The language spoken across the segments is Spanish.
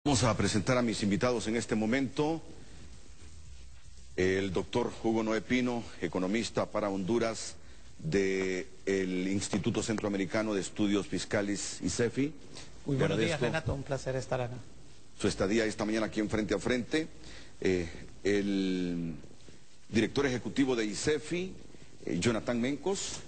Vamos a presentar a mis invitados en este momento. El doctor Hugo Noé Pino, economista para Honduras del Instituto Centroamericano de Estudios Fiscales, ICEFI. Muy buenos días, Renato, un placer estar acá. Su estadía esta mañana aquí en Frente a Frente. El director ejecutivo de ICEFI, Jonathan Mencos.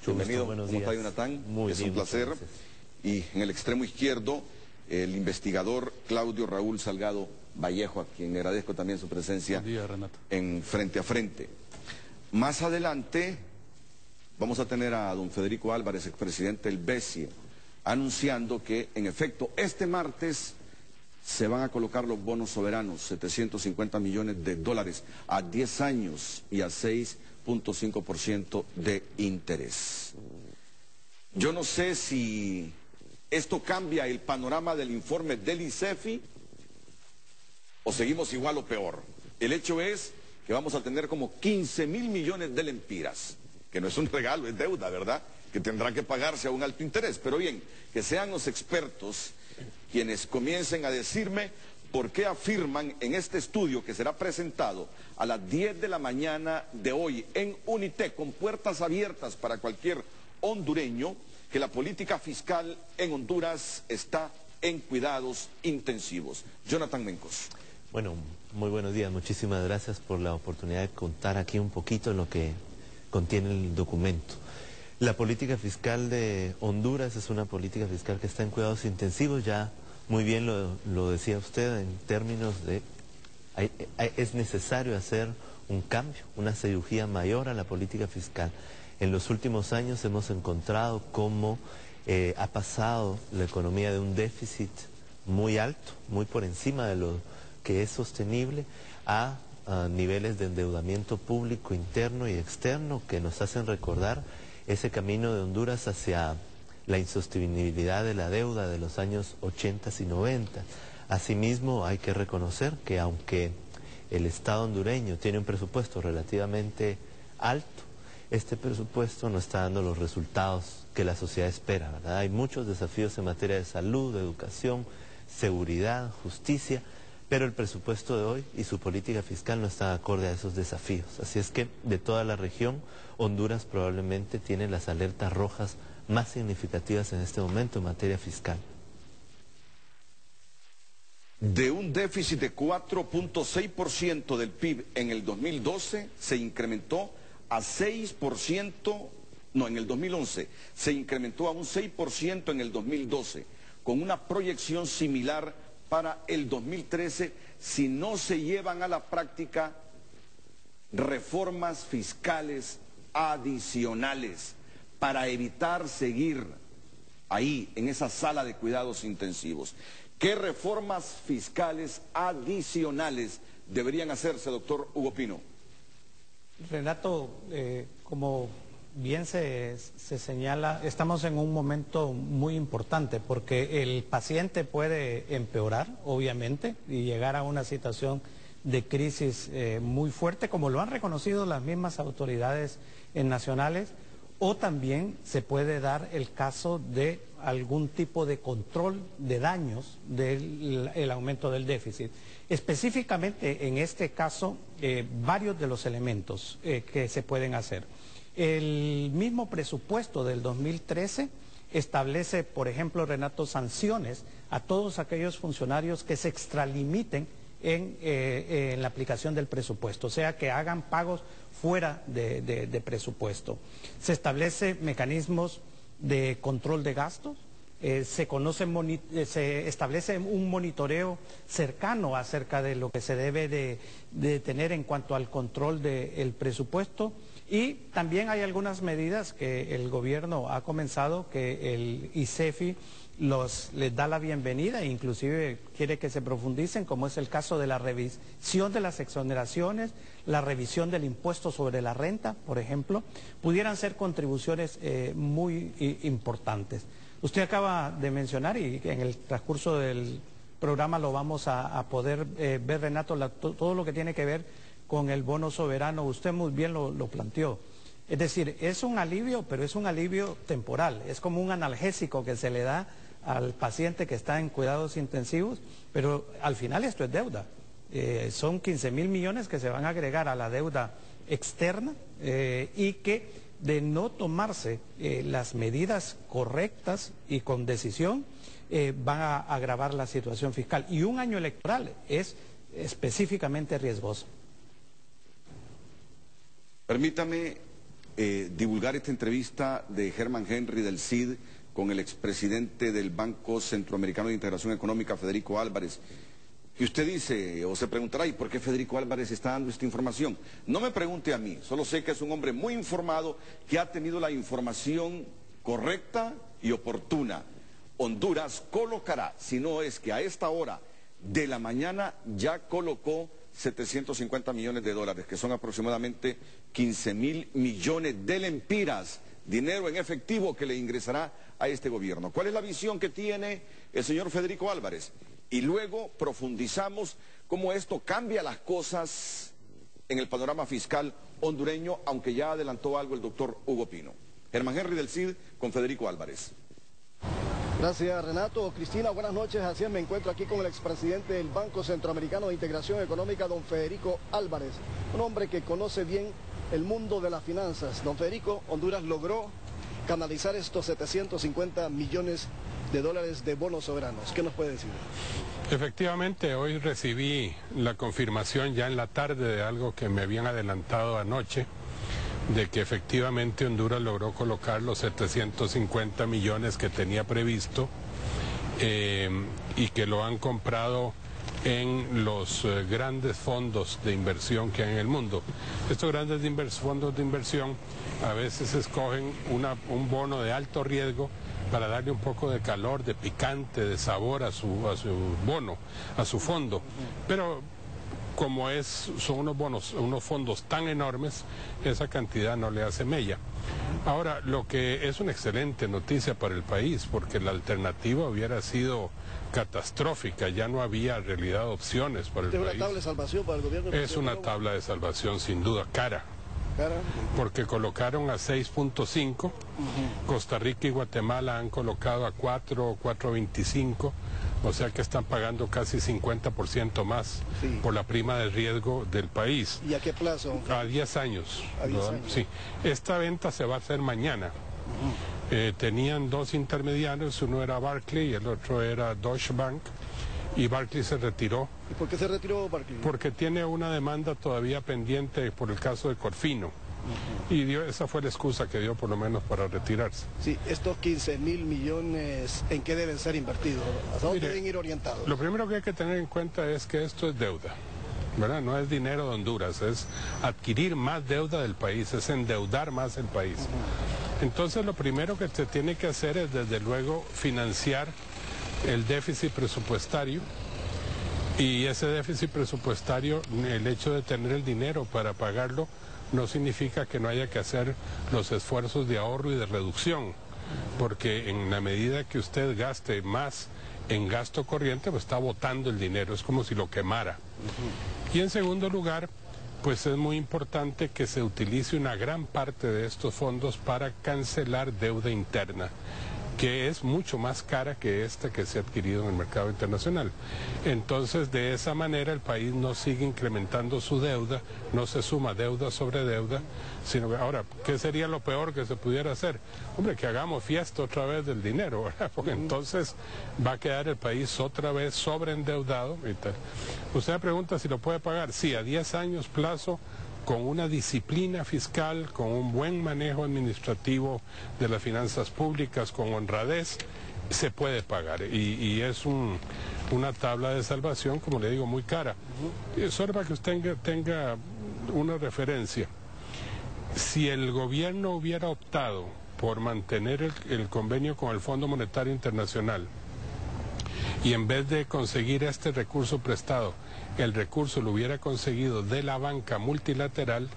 Bienvenido. Buenos ¿Cómo días. está, Jonathan? Muy es bien, un placer. muchas gracias. Y en el extremo izquierdo, el investigador Claudio Raúl Salgado Vallejo, a quien le agradezco también su presencia. Buen día, Renato. En Frente a Frente. Más adelante vamos a tener a don Federico Álvarez, expresidente del BESIE, anunciando que en efecto este martes se van a colocar los bonos soberanos, 750 millones de dólares a 10 años y a 6.5% de interés. Yo no sé si esto cambia el panorama del informe del ICEFI o seguimos igual o peor. El hecho es que vamos a tener como 15.000 millones de lempiras, que no es un regalo, es deuda, ¿verdad?, que tendrá que pagarse a un alto interés. Pero bien, que sean los expertos quienes comiencen a decirme por qué afirman en este estudio que será presentado a las 10 de la mañana de hoy en Unité, con puertas abiertas para cualquier hondureño, que la política fiscal en Honduras está en cuidados intensivos. Jonathan Mencos. Bueno, muy buenos días. Muchísimas gracias por la oportunidad de contar aquí un poquito lo que contiene el documento. La política fiscal de Honduras es una política fiscal que está en cuidados intensivos. Ya muy bien lo decía usted en términos de... es necesario hacer un cambio, una cirugía mayor a la política fiscal. En los últimos años hemos encontrado cómo ha pasado la economía de un déficit muy alto, muy por encima de lo que es sostenible, a niveles de endeudamiento público interno y externo que nos hacen recordar ese camino de Honduras hacia la insostenibilidad de la deuda de los años 80 y 90. Asimismo, hay que reconocer que aunque el Estado hondureño tiene un presupuesto relativamente alto, este presupuesto no está dando los resultados que la sociedad espera, ¿verdad? Hay muchos desafíos en materia de salud, de educación, seguridad, justicia, pero el presupuesto de hoy y su política fiscal no están acorde a esos desafíos. Así es que de toda la región, Honduras probablemente tiene las alertas rojas más significativas en este momento en materia fiscal. De un déficit de 4.6% del PIB en el 2012 se incrementó a 6%, no, en el 2011, se incrementó a un 6% en el 2012, con una proyección similar para el 2013 si no se llevan a la práctica reformas fiscales adicionales para evitar seguir ahí en esa sala de cuidados intensivos. ¿Qué reformas fiscales adicionales deberían hacerse, doctor Hugo Pino? Renato, como bien se señala, estamos en un momento muy importante porque el paciente puede empeorar, obviamente, y llegar a una situación de crisis muy fuerte, como lo han reconocido las mismas autoridades nacionales, o también se puede dar el caso de algún tipo de control de daños del aumento del déficit. Específicamente en este caso, varios de los elementos que se pueden hacer. El mismo presupuesto del 2013 establece, por ejemplo, Renato, sanciones a todos aquellos funcionarios que se extralimiten en la aplicación del presupuesto, o sea, que hagan pagos fuera de presupuesto. Se establecen mecanismos de control de gastos, se establece un monitoreo cercano acerca de lo que se debe de tener en cuanto al control del presupuesto, y también hay algunas medidas que el gobierno ha comenzado, que el ICEFI les da la bienvenida e inclusive quiere que se profundicen, como es el caso de la revisión de las exoneraciones, la revisión del impuesto sobre la renta, por ejemplo, pudieran ser contribuciones muy importantes. Usted acaba de mencionar, y en el transcurso del programa lo vamos a poder ver, Renato, todo lo que tiene que ver con el bono soberano. Usted muy bien lo planteó. Es decir, es un alivio, pero es un alivio temporal, es como un analgésico que se le da al paciente que está en cuidados intensivos, pero al final esto es deuda. Son 15.000 millones que se van a agregar a la deuda externa y que de no tomarse las medidas correctas y con decisión van a agravar la situación fiscal. Y un año electoral es específicamente riesgoso. Permítame divulgar esta entrevista de Germán Henry del CID con el expresidente del Banco Centroamericano de Integración Económica, Federico Álvarez. Y usted dice, o se preguntará, ¿y por qué Federico Álvarez está dando esta información? No me pregunte a mí, solo sé que es un hombre muy informado, que ha tenido la información correcta y oportuna. Honduras colocará, si no es que a esta hora de la mañana ya colocó 750 millones de dólares, que son aproximadamente 15.000 millones de lempiras, dinero en efectivo que le ingresará a este gobierno. ¿Cuál es la visión que tiene el señor Federico Álvarez? Y luego profundizamos cómo esto cambia las cosas en el panorama fiscal hondureño, aunque ya adelantó algo el doctor Hugo Pino. Germán Henry del CID con Federico Álvarez. Gracias, Renato. Cristina, buenas noches. Así es, me encuentro aquí con el expresidente del Banco Centroamericano de Integración Económica, don Federico Álvarez, un hombre que conoce bien el mundo de las finanzas. Don Federico, Honduras logró canalizar estos 750 millones de dólares de bonos soberanos. ¿Qué nos puede decir? Efectivamente, hoy recibí la confirmación ya en la tarde de algo que me habían adelantado anoche, de que efectivamente Honduras logró colocar los 750 millones que tenía previsto y que lo han comprado en los grandes fondos de inversión que hay en el mundo. Estos grandes fondos de inversión a veces escogen un bono de alto riesgo para darle un poco de calor, de picante, de sabor a su bono, a su fondo. Pero como son unos fondos tan enormes, esa cantidad no le hace mella. Ahora, lo que es una excelente noticia para el país, porque la alternativa hubiera sido catastrófica, ya no había en realidad opciones para el país. ¿Es una tabla de salvación para el gobierno? Es una tabla de salvación sin duda, cara. Porque colocaron a 6.5, Costa Rica y Guatemala han colocado a 4 o 4.25, o sea que están pagando casi 50% más por la prima de riesgo del país. ¿Y a qué plazo? A 10 años. ¿A 10 años? Sí. Esta venta se va a hacer mañana. Tenían dos intermediarios, uno era Barclays y el otro era Deutsche Bank, y Barclays se retiró. ¿Y por qué se retiró Barclays? Porque tiene una demanda todavía pendiente por el caso de Corfino. Y esa fue la excusa que dio por lo menos para retirarse. Sí, estos 15.000 millones, ¿en qué deben ser invertidos? ¿Hasta dónde deben ir orientados? Lo primero que hay que tener en cuenta es que esto es deuda, ¿verdad? No es dinero de Honduras, es adquirir más deuda del país, es endeudar más el país. Entonces lo primero que se tiene que hacer es desde luego financiar el déficit presupuestario, y ese déficit presupuestario, el hecho de tener el dinero para pagarlo no significa que no haya que hacer los esfuerzos de ahorro y de reducción, porque en la medida que usted gaste más en gasto corriente, pues está botando el dinero, es como si lo quemara. Y en segundo lugar, pues es muy importante que se utilice una gran parte de estos fondos para cancelar deuda interna, que es mucho más cara que esta que se ha adquirido en el mercado internacional. Entonces, de esa manera el país no sigue incrementando su deuda, no se suma deuda sobre deuda, sino que ahora, ¿qué sería lo peor que se pudiera hacer? Hombre, que hagamos fiesta otra vez del dinero, ¿verdad? Porque entonces va a quedar el país otra vez sobreendeudado y tal. Usted me pregunta si lo puede pagar. Sí, a 10 años plazo, con una disciplina fiscal, con un buen manejo administrativo de las finanzas públicas, con honradez, se puede pagar. Y es una tabla de salvación, como le digo, muy cara. Solo para que usted tenga una referencia. Si el gobierno hubiera optado por mantener el convenio con el Fondo Monetario Internacional, y en vez de conseguir este recurso prestado, el recurso lo hubiera conseguido de la banca multilateral,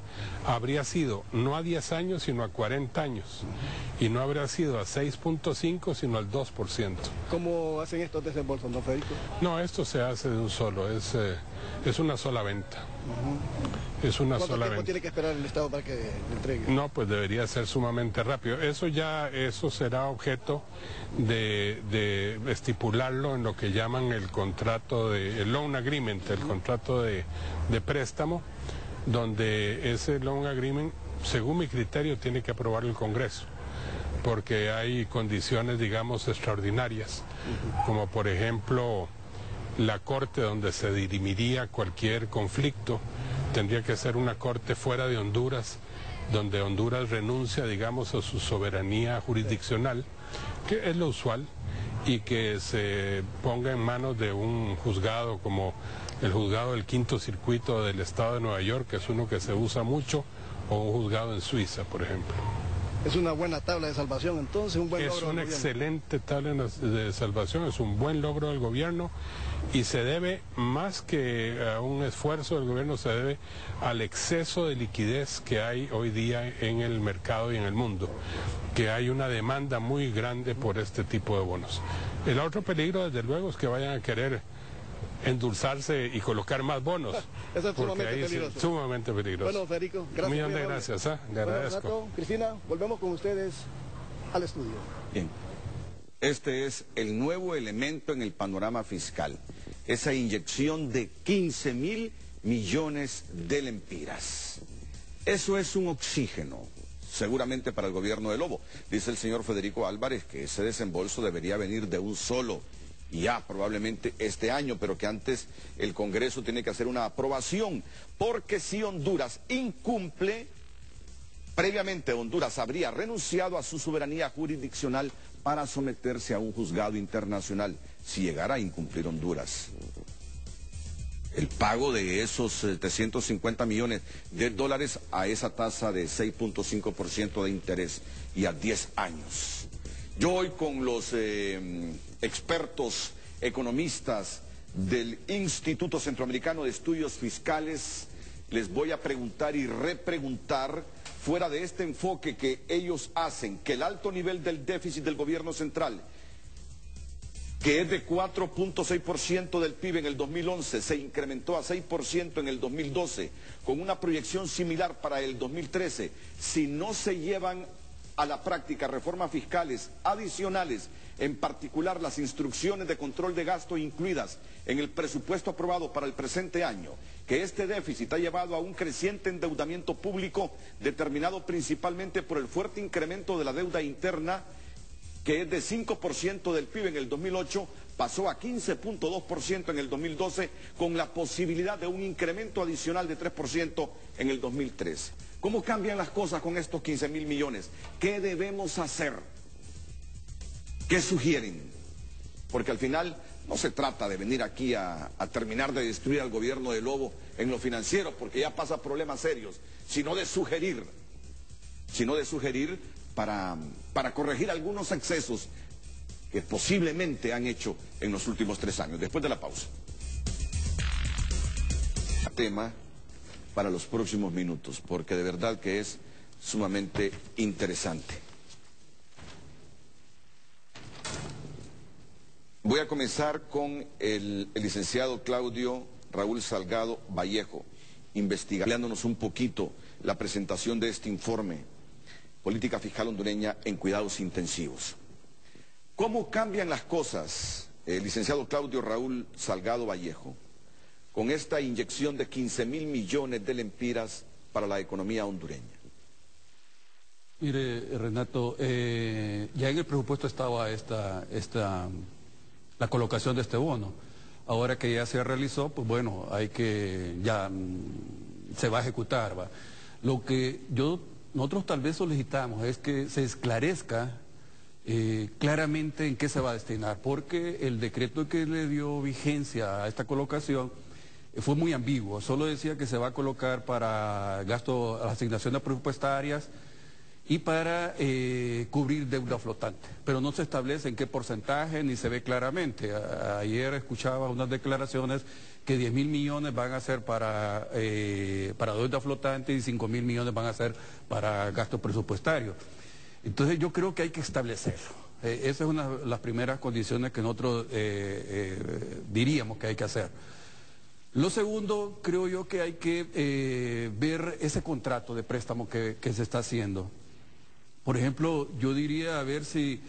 habría sido no a 10 años, sino a 40 años. Y no habría sido a 6.5, sino al 2%. ¿Cómo hacen estos desembolsos, don Federico? No, esto se hace de un solo, es una sola venta. Es una sola ¿Cuánto tiempo venta. tiene que esperar el Estado para que le entregue? No, pues debería ser sumamente rápido. Eso será objeto de estipularlo en lo que llaman el contrato el loan agreement, el contrato de préstamo, donde ese loan agreement, según mi criterio, tiene que aprobar el Congreso, porque hay condiciones, digamos, extraordinarias, como por ejemplo la corte donde se dirimiría cualquier conflicto. Tendría que ser una corte fuera de Honduras, donde Honduras renuncia, digamos, a su soberanía jurisdiccional, que es lo usual, y que se ponga en manos de un juzgado como el juzgado del Quinto Circuito del Estado de Nueva York, que es uno que se usa mucho, o un juzgado en Suiza, por ejemplo. Es una buena tabla de salvación, entonces, un buen logro Es del una gobierno. excelente tabla de salvación, es un buen logro del gobierno y se debe, más que a un esfuerzo del gobierno, se debe al exceso de liquidez que hay hoy día en el mercado y en el mundo, que hay una demanda muy grande por este tipo de bonos. El otro peligro, desde luego, es que vayan a querer endulzarse y colocar más bonos. Eso es porque sumamente ahí peligroso. es sumamente peligroso. Bueno, Federico, gracias. Un millón muy de amable. gracias, le Bueno, agradezco. Renato, Cristina, volvemos con ustedes al estudio. Bien. Este es el nuevo elemento en el panorama fiscal. Esa inyección de 15.000 millones de lempiras. Eso es un oxígeno, seguramente para el gobierno de Lobo. Dice el señor Federico Álvarez que ese desembolso debería venir de un solo, y ya probablemente este año, pero que antes el Congreso tiene que hacer una aprobación, porque si Honduras incumple, previamente Honduras habría renunciado a su soberanía jurisdiccional para someterse a un juzgado internacional si llegara a incumplir Honduras. El pago de esos 750 millones de dólares a esa tasa de 6.5% de interés y a 10 años. Yo hoy con los expertos economistas del Instituto Centroamericano de Estudios Fiscales les voy a preguntar y repreguntar, fuera de este enfoque que ellos hacen, que el alto nivel del déficit del gobierno central, que es de 4.6% del PIB en el 2011, se incrementó a 6% en el 2012, con una proyección similar para el 2013, si no se llevan a la práctica reformas fiscales adicionales, en particular las instrucciones de control de gasto incluidas en el presupuesto aprobado para el presente año, que este déficit ha llevado a un creciente endeudamiento público determinado principalmente por el fuerte incremento de la deuda interna, que es de 5% del PIB en el 2008, pasó a 15.2% en el 2012, con la posibilidad de un incremento adicional de 3% en el 2013. ¿Cómo cambian las cosas con estos 15.000 millones? ¿Qué debemos hacer? ¿Qué sugieren? Porque al final no se trata de venir aquí a terminar de destruir al gobierno de Lobo en lo financiero, porque ya pasa problemas serios, sino de sugerir para corregir algunos excesos que posiblemente han hecho en los últimos 3 años. Después de la pausa. Tema para los próximos minutos, porque de verdad que es sumamente interesante. Voy a comenzar con el licenciado Claudio Raúl Salgado Vallejo, investigándonos un poquito la presentación de este informe, Política Fiscal Hondureña en Cuidados Intensivos. ¿Cómo cambian las cosas, licenciado Claudio Raúl Salgado Vallejo, con esta inyección de 15.000 millones de lempiras para la economía hondureña? Mire, Renato, ya en el presupuesto estaba la colocación de este bono. Ahora que ya se realizó, pues bueno, ya se va a ejecutar, ¿va? Lo que nosotros tal vez solicitamos es que se esclarezca claramente en qué se va a destinar, porque el decreto que le dio vigencia a esta colocación fue muy ambiguo. Solo decía que se va a colocar para gasto, asignaciones presupuestarias y para cubrir deuda flotante, pero no se establece en qué porcentaje ni se ve claramente. Ayer escuchaba unas declaraciones que 10.000 millones van a ser para deuda flotante y 5.000 millones van a ser para gasto presupuestario. Entonces yo creo que hay que establecerlo. Esa es una de las primeras condiciones que nosotros diríamos que hay que hacer. Lo segundo, creo yo que hay que ver ese contrato de préstamo que se está haciendo. Por ejemplo, yo diría a ver si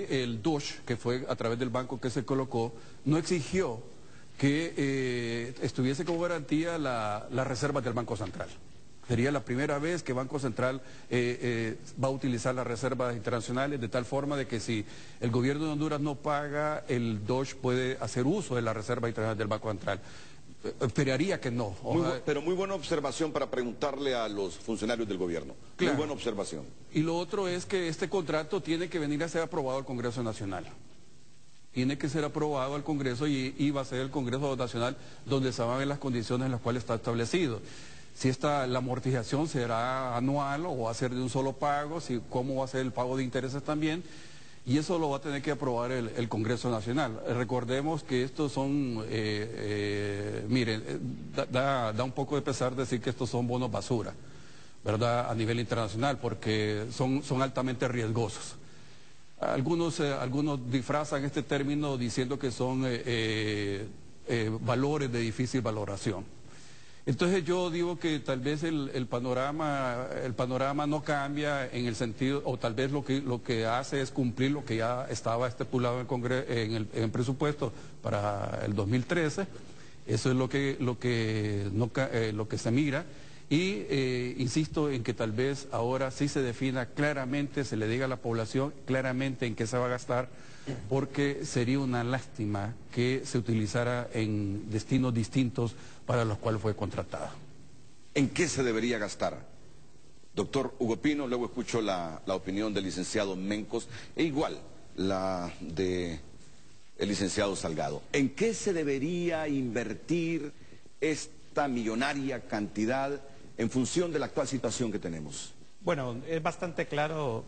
el DOSH, que fue a través del banco que se colocó, no exigió que estuviese como garantía las reservas del Banco Central. Sería la primera vez que Banco Central va a utilizar las reservas internacionales de tal forma de que si el gobierno de Honduras no paga, el DOSH puede hacer uso de la reserva internacional del Banco Central. Esperaría que no. Pero muy buena observación para preguntarle a los funcionarios del gobierno. Claro. Muy buena observación. Y lo otro es que este contrato tiene que venir a ser aprobado al Congreso Nacional. Tiene que ser aprobado al Congreso y va a ser el Congreso Nacional donde se van a ver las condiciones en las cuales está establecido. Si la amortización será anual o va a ser de un solo pago, cómo va a ser el pago de intereses también. Y eso lo va a tener que aprobar el Congreso Nacional. Recordemos que estos son, miren, da un poco de pesar decir que estos son bonos basura, ¿verdad? A nivel internacional, porque son altamente riesgosos. Algunos disfrazan este término diciendo que son valores de difícil valoración. Entonces yo digo que tal vez el panorama no cambia en el sentido, o tal vez lo que hace es cumplir lo que ya estaba estipulado en el presupuesto para el 2013. Eso es lo que se mira. Y insisto en que tal vez ahora sí se defina claramente, se le diga a la población claramente en qué se va a gastar, porque sería una lástima que se utilizara en destinos distintos para los cuales fue contratada. ¿En qué se debería gastar? Doctor Hugo Pino, luego escucho la opinión del licenciado Mencos e igual la del licenciado Salgado. ¿En qué se debería invertir esta millonaria cantidad en función de la actual situación que tenemos? Bueno, es bastante claro,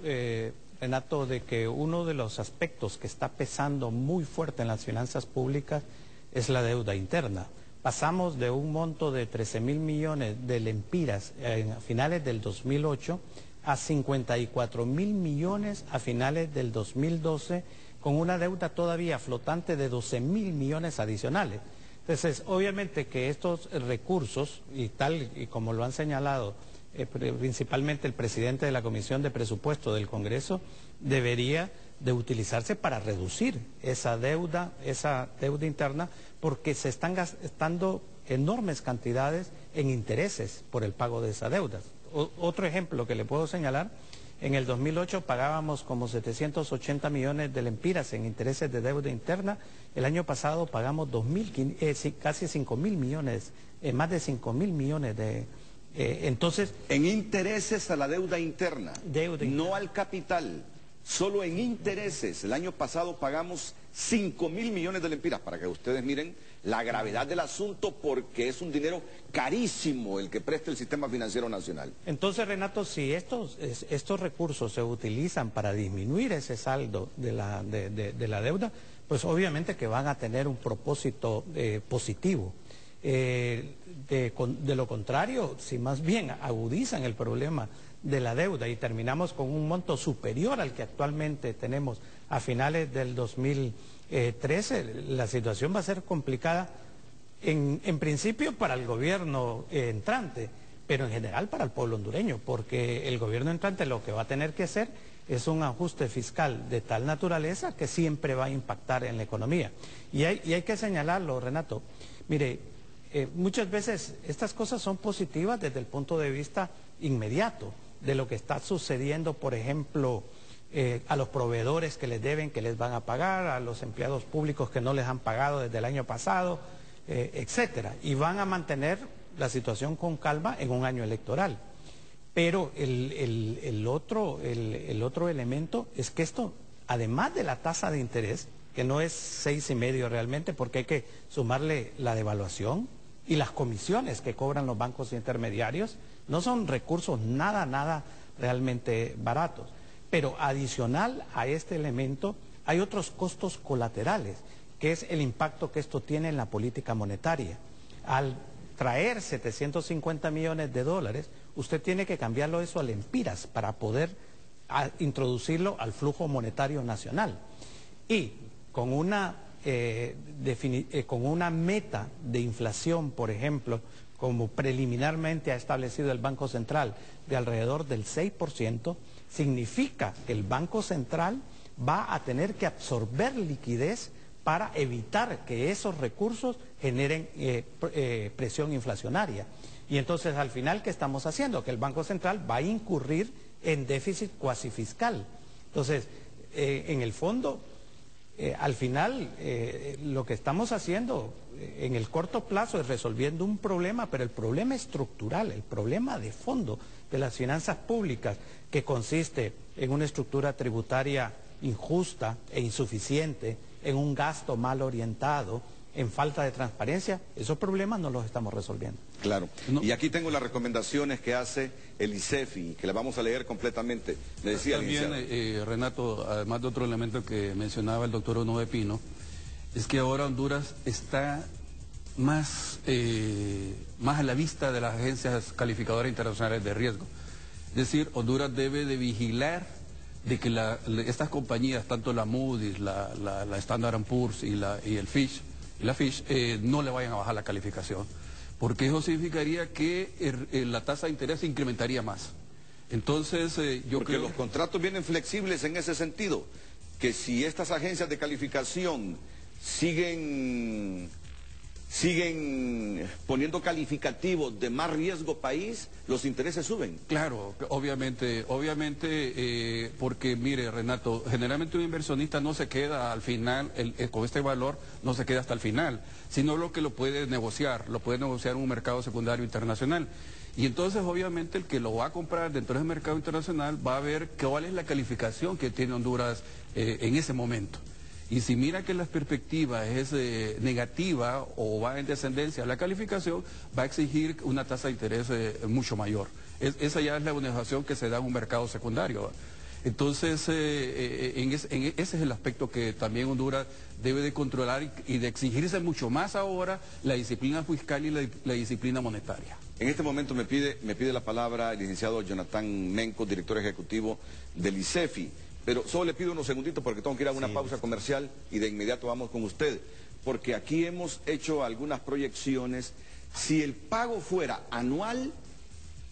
Renato, de que uno de los aspectos que está pesando muy fuerte en las finanzas públicas es la deuda interna. Pasamos de un monto de 13.000 millones de lempiras a finales del 2008 a 54.000 millones a finales del 2012, con una deuda todavía flotante de 12.000 millones adicionales. Entonces, obviamente que estos recursos, y tal y como lo han señalado principalmente el presidente de la Comisión de Presupuesto del Congreso, debería de utilizarse para reducir esa deuda interna, porque se están gastando enormes cantidades en intereses por el pago de esa deuda. Otro ejemplo que le puedo señalar, en el 2008 pagábamos como 780 millones de lempiras en intereses de deuda interna. El año pasado pagamos casi 5.000 millones, más de 5.000 millones de... entonces... En intereses a la deuda interna, no al capital, solo en intereses. El año pasado pagamos 5.000 millones de lempiras, para que ustedes miren la gravedad del asunto, porque es un dinero carísimo el que presta el sistema financiero nacional. Entonces, Renato, si estos recursos se utilizan para disminuir ese saldo de la deuda, pues obviamente que van a tener un propósito positivo. De lo contrario, si más bien agudizan el problema de la deuda y terminamos con un monto superior al que actualmente tenemos a finales del 2013, la situación va a ser complicada en principio para el gobierno entrante, pero en general para el pueblo hondureño, porque el gobierno entrante lo que va a tener que hacer es un ajuste fiscal de tal naturaleza que siempre va a impactar en la economía. Y hay que señalarlo, Renato. Mire, muchas veces estas cosas son positivas desde el punto de vista inmediato de lo que está sucediendo, por ejemplo, a los proveedores que les deben, que les van a pagar, a los empleados públicos que no les han pagado desde el año pasado, etcétera, y van a mantener la situación con calma en un año electoral. Pero el otro elemento es que esto, además de la tasa de interés, que no es 6,5 realmente, porque hay que sumarle la devaluación y las comisiones que cobran los bancos intermediarios, no son recursos nada realmente baratos. Pero adicional a este elemento hay otros costos colaterales, que es el impacto que esto tiene en la política monetaria. Al traer 750 millones de dólares, usted tiene que cambiarlo eso a lempiras para poder introducirlo al flujo monetario nacional. Y con una con una meta de inflación, por ejemplo, como preliminarmente ha establecido el Banco Central, de alrededor del 6%, significa que el Banco Central va a tener que absorber liquidez para evitar que esos recursos generen presión inflacionaria. Y entonces, al final, ¿qué estamos haciendo? Que el Banco Central va a incurrir en déficit cuasi fiscal. Entonces, en el fondo, al final, lo que estamos haciendo en el corto plazo es resolviendo un problema, pero el problema estructural, el problema de fondo de las finanzas públicas, que consiste en una estructura tributaria injusta e insuficiente, en un gasto mal orientado, en falta de transparencia, esos problemas no los estamos resolviendo. Claro. Y aquí tengo las recomendaciones que hace el ICEFI, que las vamos a leer completamente. Le decía también, Renato, además de otro elemento que mencionaba el doctor Uno de Pino, es que ahora Honduras está más a la vista de las agencias calificadoras internacionales de riesgo. Es decir, Honduras debe de vigilar de que estas compañías, tanto la Moody's, la Standard & Poor's y el Fitch, no le vayan a bajar la calificación, porque eso significaría que la tasa de interés se incrementaría más. Entonces, porque los contratos vienen flexibles en ese sentido, que si estas agencias de calificación siguen poniendo calificativos de más riesgo país, los intereses suben. Claro, obviamente, porque mire, Renato, generalmente un inversionista no se queda al final, con este valor no se queda hasta el final, sino lo que lo puede negociar en un mercado secundario internacional. Y entonces, obviamente, el que lo va a comprar dentro del mercado internacional va a ver cuál es la calificación que tiene Honduras en ese momento. Y si mira que la perspectiva es negativa o va en descendencia la calificación, va a exigir una tasa de interés mucho mayor. Esa ya es la negociación que se da en un mercado secundario. Entonces, ese es el aspecto que también Honduras debe de controlar y de exigirse mucho más ahora la disciplina fiscal y la disciplina monetaria. En este momento me pide la palabra el licenciado Jonathan Mencos, director ejecutivo del ICEFI. Pero solo le pido unos segunditos porque tengo que ir a una pausa comercial y de inmediato vamos con usted. Porque aquí hemos hecho algunas proyecciones. Si el pago fuera anual,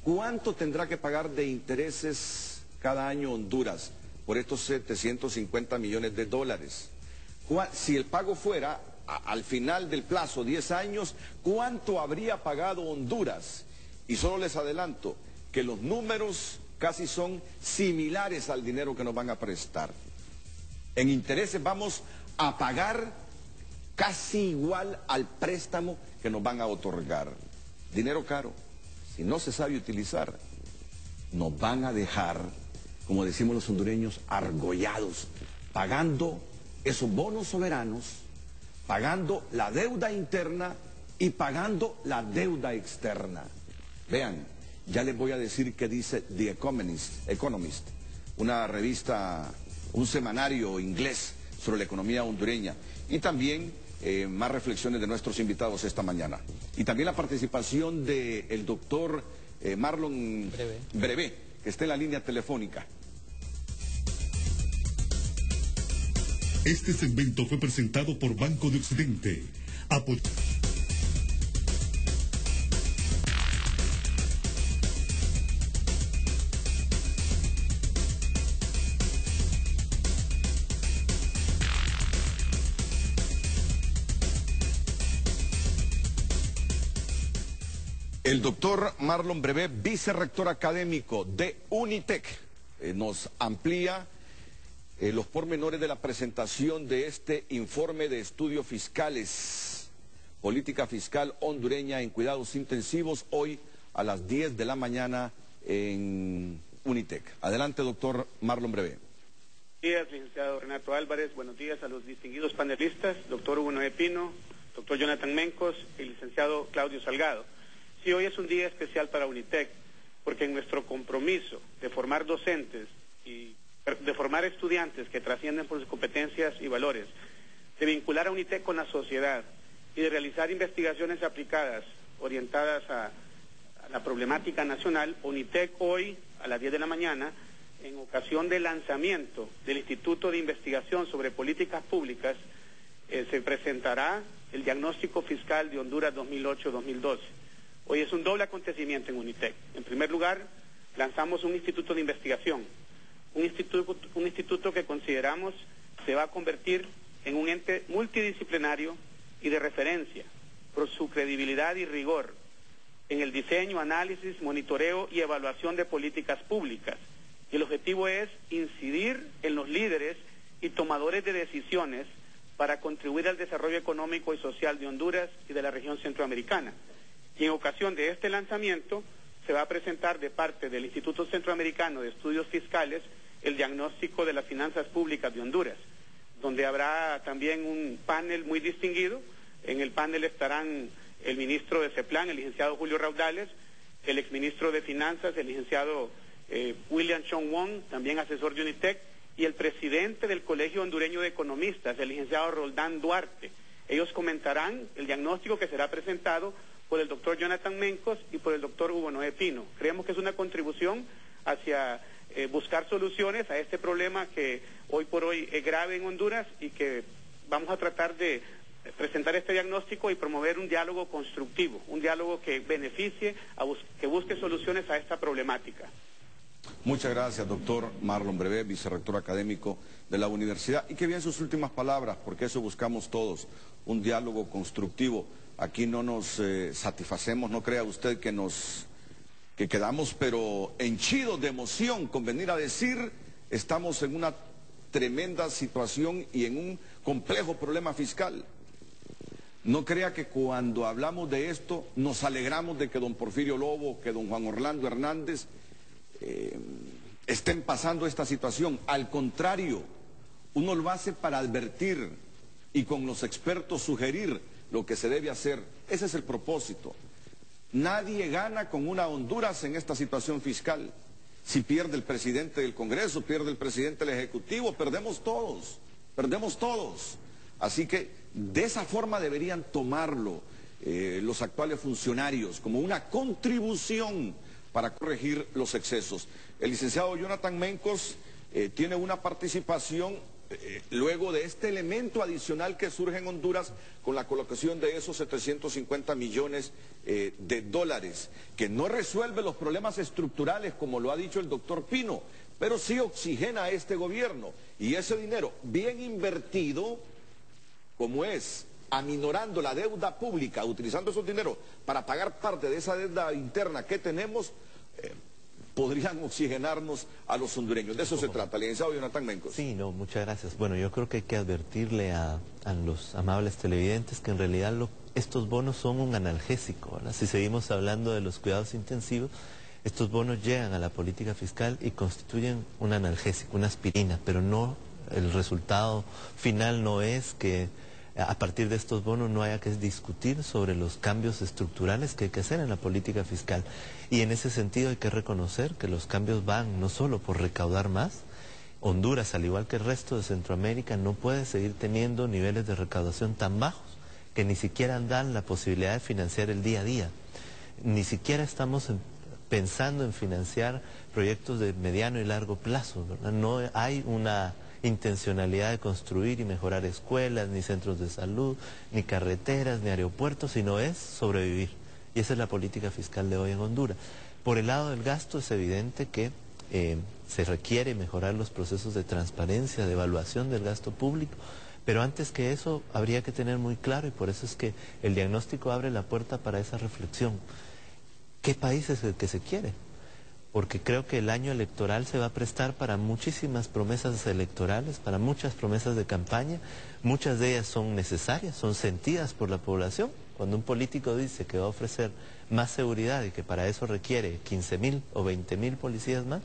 ¿cuánto tendrá que pagar de intereses cada año Honduras por estos 750 millones de dólares? Si el pago fuera al final del plazo, 10 años, ¿cuánto habría pagado Honduras? Y solo les adelanto que los números casi son similares al dinero que nos van a prestar. En intereses vamos a pagar casi igual al préstamo que nos van a otorgar. Dinero caro, si no se sabe utilizar, nos van a dejar, como decimos los hondureños, argollados, pagando esos bonos soberanos, pagando la deuda interna y pagando la deuda externa. Vean, ya les voy a decir qué dice The Economist, una revista, un semanario inglés sobre la economía hondureña. Y también más reflexiones de nuestros invitados esta mañana. Y también la participación del doctor Marlon Brevé, que está en la línea telefónica. Este segmento fue presentado por Banco de Occidente. El doctor Marlon Brevé, vicerrector académico de UNITEC, nos amplía los pormenores de la presentación de este informe de estudios fiscales, política fiscal hondureña en cuidados intensivos, hoy a las 10 de la mañana en UNITEC. Adelante, doctor Marlon Brevé. Buenos días, licenciado Renato Álvarez. Buenos días a los distinguidos panelistas, doctor Hugo Noé Pino, doctor Jonathan Mencos y el licenciado Claudio Salgado. Sí, hoy es un día especial para UNITEC, porque en nuestro compromiso de formar docentes y de formar estudiantes que trascienden por sus competencias y valores, de vincular a UNITEC con la sociedad y de realizar investigaciones aplicadas orientadas a la problemática nacional, UNITEC hoy a las 10 de la mañana, en ocasión del lanzamiento del Instituto de Investigación sobre Políticas Públicas, se presentará el diagnóstico fiscal de Honduras 2008-2012. Hoy es un doble acontecimiento en UNITEC. En primer lugar, lanzamos un instituto de investigación, un instituto que consideramos se va a convertir en un ente multidisciplinario y de referencia por su credibilidad y rigor en el diseño, análisis, monitoreo y evaluación de políticas públicas. Y el objetivo es incidir en los líderes y tomadores de decisiones para contribuir al desarrollo económico y social de Honduras y de la región centroamericana. Y en ocasión de este lanzamiento se va a presentar de parte del Instituto Centroamericano de Estudios Fiscales el diagnóstico de las finanzas públicas de Honduras, donde habrá también un panel muy distinguido. En el panel estarán el ministro de CEPLAN, el licenciado Julio Raudales, el exministro de Finanzas, el licenciado William Chong Wong, también asesor de UNITEC, y el presidente del Colegio Hondureño de Economistas, el licenciado Roldán Duarte. Ellos comentarán el diagnóstico que será presentado por el doctor Jonathan Mencos y por el doctor Hugo Noé Pino. Creemos que es una contribución hacia buscar soluciones a este problema que hoy por hoy es grave en Honduras, y que vamos a tratar de presentar este diagnóstico y promover un diálogo constructivo, un diálogo que beneficie, que busque soluciones a esta problemática. Muchas gracias, doctor Marlon Brevé, vicerrector académico de la universidad. Y que bien sus últimas palabras, porque eso buscamos todos, un diálogo constructivo. Aquí no nos satisfacemos, no crea usted que quedamos pero henchidos de emoción con venir a decir estamos en una tremenda situación y en un complejo problema fiscal. No crea que cuando hablamos de esto nos alegramos de que don Porfirio Lobo, que don Juan Orlando Hernández estén pasando esta situación. Al contrario, uno lo hace para advertir y con los expertos sugerir lo que se debe hacer. Ese es el propósito. Nadie gana con una Honduras en esta situación fiscal. Si pierde el presidente del Congreso, pierde el presidente del Ejecutivo, perdemos todos, perdemos todos. Así que de esa forma deberían tomarlo los actuales funcionarios, como una contribución para corregir los excesos. El licenciado Jonathan Mencos tiene una participación luego de este elemento adicional que surge en Honduras con la colocación de esos 750 millones de dólares, que no resuelve los problemas estructurales, como lo ha dicho el doctor Pino, pero sí oxigena a este gobierno. Y ese dinero bien invertido, como es aminorando la deuda pública, utilizando esos dineros para pagar parte de esa deuda interna que tenemos, podrían oxigenarnos a los hondureños. De eso se trata, licenciado Jonathan Mencos. Sí, no, muchas gracias. Bueno, yo creo que hay que advertirle a los amables televidentes que en realidad estos bonos son un analgésico, ¿verdad? Si seguimos hablando de los cuidados intensivos, estos bonos llegan a la política fiscal y constituyen un analgésico, una aspirina, pero no, el resultado final no es que a partir de estos bonos no haya que discutir sobre los cambios estructurales que hay que hacer en la política fiscal. Y en ese sentido hay que reconocer que los cambios van no solo por recaudar más. Honduras, al igual que el resto de Centroamérica, no puede seguir teniendo niveles de recaudación tan bajos que ni siquiera dan la posibilidad de financiar el día a día. Ni siquiera estamos pensando en financiar proyectos de mediano y largo plazo, ¿verdad? No hay una intencionalidad de construir y mejorar escuelas, ni centros de salud, ni carreteras, ni aeropuertos, sino es sobrevivir. Y esa es la política fiscal de hoy en Honduras. Por el lado del gasto es evidente que se requiere mejorar los procesos de transparencia, de evaluación del gasto público, pero antes que eso habría que tener muy claro, y por eso es que el diagnóstico abre la puerta para esa reflexión. ¿Qué país es el que se quiere? Porque creo que el año electoral se va a prestar para muchísimas promesas electorales, para muchas promesas de campaña. Muchas de ellas son necesarias, son sentidas por la población. Cuando un político dice que va a ofrecer más seguridad y que para eso requiere 15.000 o 20.000 policías más,